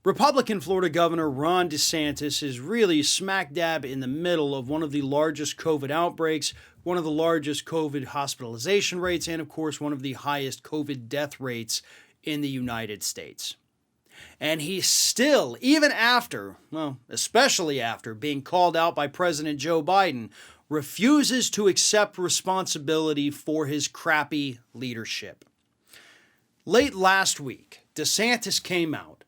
Republican Florida Governor Ron DeSantis is really smack dab in the middle of one of the largest COVID outbreaks, one of the largest COVID hospitalization rates, and of course, one of the highest COVID death rates in the United States. And he still, even after, well, especially after being called out by President Joe Biden, refuses to accept responsibility for his crappy leadership. Late last week, DeSantis came out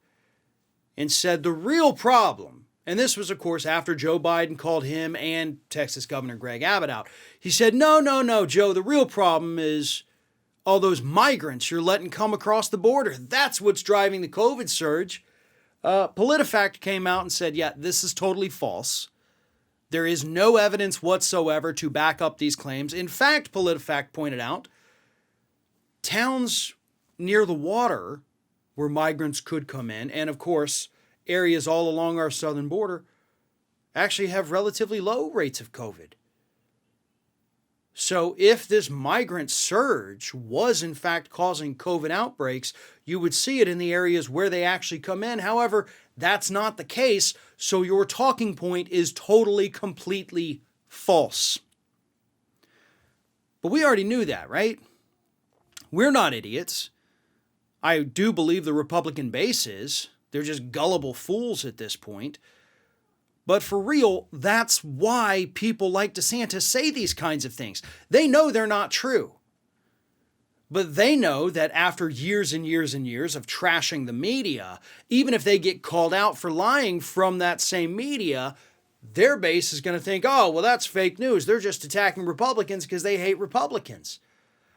and said the real problem, and this was, of course, after Joe Biden called him and Texas Governor Greg Abbott out. He said, no, Joe, the real problem is all those migrants you're letting come across the border. That's what's driving the COVID surge. PolitiFact came out and said, yeah, this is totally false. There is no evidence whatsoever to back up these claims. In fact, PolitiFact pointed out, towns near the water where migrants could come in, and of course, areas all along our southern border, actually have relatively low rates of COVID. So if this migrant surge was in fact causing COVID outbreaks, you would see it in the areas where they actually come in. However, that's not the case, so your talking point is totally, completely false. But we already knew that, right? We're not idiots. I do believe the Republican base is. They're just gullible fools at this point. But for real, that's why people like DeSantis say these kinds of things. They know they're not true. But they know that after years and years and years of trashing the media, even if they get called out for lying from that same media, their base is going to think, oh, well, that's fake news. They're just attacking Republicans because they hate Republicans.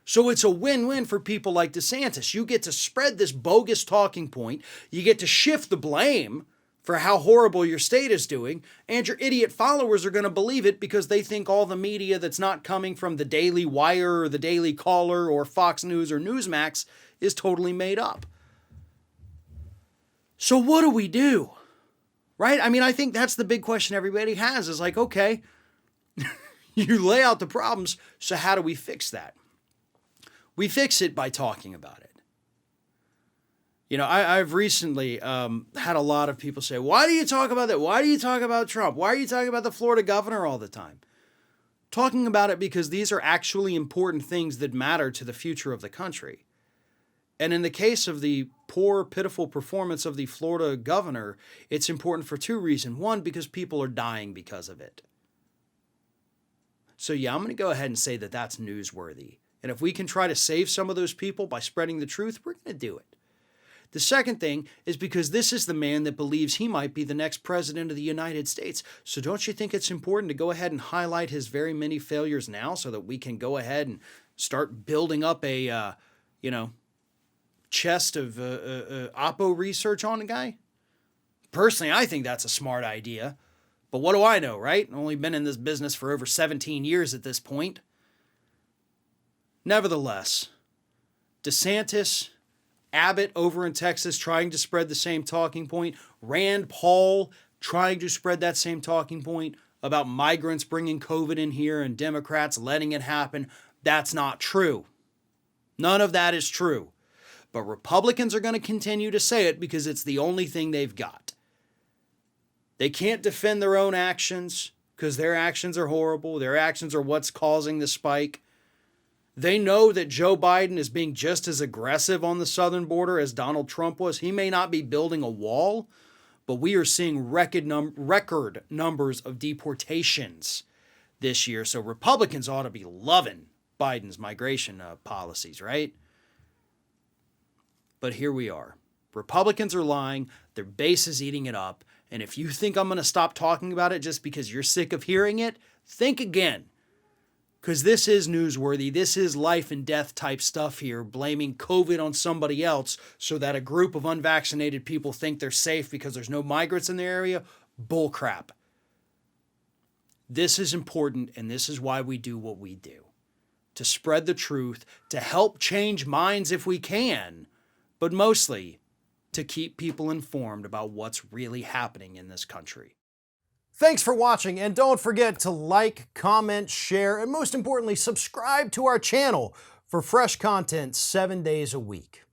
So it's a win-win for people like DeSantis. You get to spread this bogus talking point. You get to shift the blame for how horrible your state is doing, and your idiot followers are going to believe it because they think all the media that's not coming from the Daily Wire or the Daily Caller or Fox News or Newsmax is totally made up. So what do we do? Right? I mean, I think that's the big question everybody has is like, okay, you lay out the problems, so how do we fix that? We fix it by talking about it. You know, I've recently had a lot of people say, why do you talk about that? Why do you talk about Trump? Why are you talking about the Florida governor all the time? Talking about it because these are actually important things that matter to the future of the country. And in the case of the poor, pitiful performance of the Florida governor, it's important for two reasons. One, because people are dying because of it. So yeah, I'm going to go ahead and say that that's newsworthy. And if we can try to save some of those people by spreading the truth, we're going to do it. The second thing is because this is the man that believes he might be the next president of the United States. So don't you think it's important to go ahead and highlight his very many failures now so that we can go ahead and start building up a, chest of Oppo research on the guy? Personally, I think that's a smart idea. But what do I know, right? I've only been in this business for over 17 years at this point. Nevertheless, DeSantis, Abbott over in Texas trying to spread the same talking point, Rand Paul trying to spread that same talking point about migrants bringing COVID in here and Democrats letting it happen. That's not true. None of that is true. But Republicans are going to continue to say it because it's the only thing they've got. They can't defend their own actions because their actions are horrible. Their actions are what's causing the spike. They know that Joe Biden is being just as aggressive on the southern border as Donald Trump was. He may not be building a wall, but we are seeing record numbers of deportations this year. So Republicans ought to be loving Biden's migration policies, right? But here we are. Republicans are lying. Their base is eating it up. And if you think I'm going to stop talking about it just because you're sick of hearing it, think again. Because this is newsworthy. This is life and death type stuff here, blaming COVID on somebody else so that a group of unvaccinated people think they're safe because there's no migrants in the area. Bullcrap. This is important, and this is why we do what we do. To spread the truth, to help change minds if we can, but mostly to keep people informed about what's really happening in this country. Thanks for watching, and don't forget to like, comment, share, and most importantly, subscribe to our channel for fresh content 7 days a week.